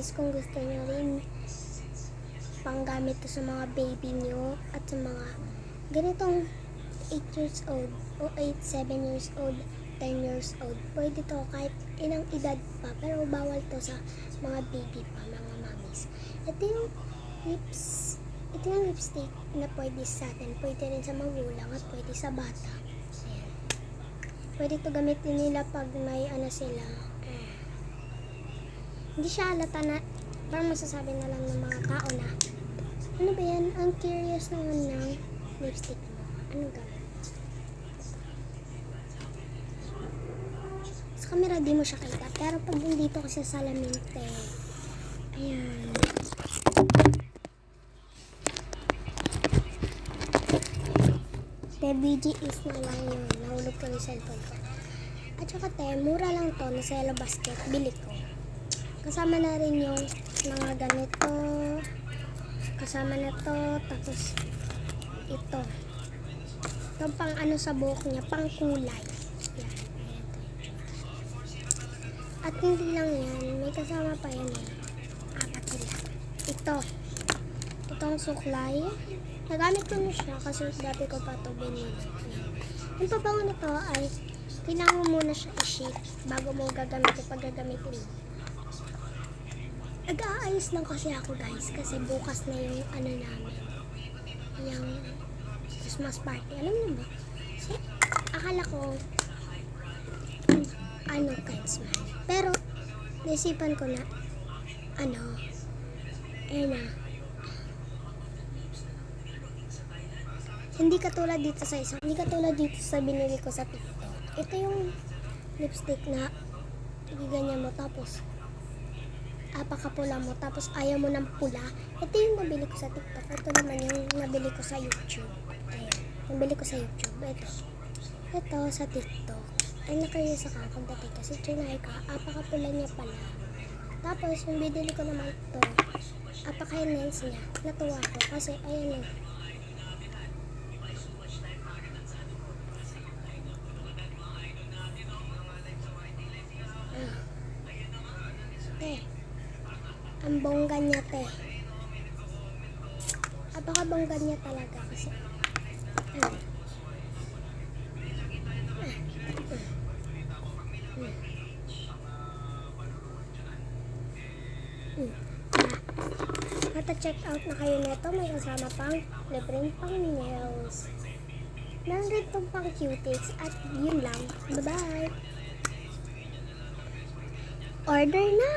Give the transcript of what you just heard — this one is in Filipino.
mommies, kung gusto nyo rin panggamit to sa mga baby nyo at sa mga ganitong 8 years old o 7 years old, 10 years old, pwede to kahit ilang edad pa, pero bawal to sa mga baby pa, mga mommies. Ito yung lipstick na pwede sa atin, pwede rin sa magulang at pwede sa bata. Ayan. Pwede to gamitin nila pag may sila. Hindi siya halata na parang masasabi na lang ng mga tao na ano ba yan? Ang curious naman ng lipstick mo. Ano gawin? Sa camera di mo siya kita, pero pag nandito ka sa salamin, ayan. BGS na lang yun. Nahulog ko yung cellphone ko. At saka mura lang to. Nasa Yellow Basket. Bili ko. Kasama na rin yung mga ganito. Kasama na to. Tapos ito. Ito pang sa buhok niya. Pang kulay. Yan. At hindi lang yan. May kasama pa yan. Apat sila. Ito. Itong suklay. Nagamit ko na siya kasi dati ko pa ito binili. Yung pabango nito ay kailangan mo muna siya i-shake bago mo gagamitin pag gagamitin mo. Nag-aayos lang kasi ako guys kasi bukas na yung namin. Yung Christmas party. Alam niyo ba? So, akala ko kids man. Pero naisipan ko na hindi katulad dito sa binili ko sa TikTok. Ito yung lipstick na giganyan mo tapos apakapula mo tapos ayaw mo ng pula. Ito yung nabili ko sa TikTok. Ito naman yung nabili ko sa YouTube. Ayan. Nabili ko sa YouTube. Ito sa TikTok. Ay nakariya sa kakagdati kasi trinay ka. Apakapula niya pala. Tapos yung binili ko naman ito. Apaka-nice niya. Natuwa ko kasi ayan na. Ang bongga niya Apaka-bongga niya talaga kasi check out na kayo nito. May kasama pang libreng pang nails. Meron itong pang cutics at yun lang. Bye bye! Order na!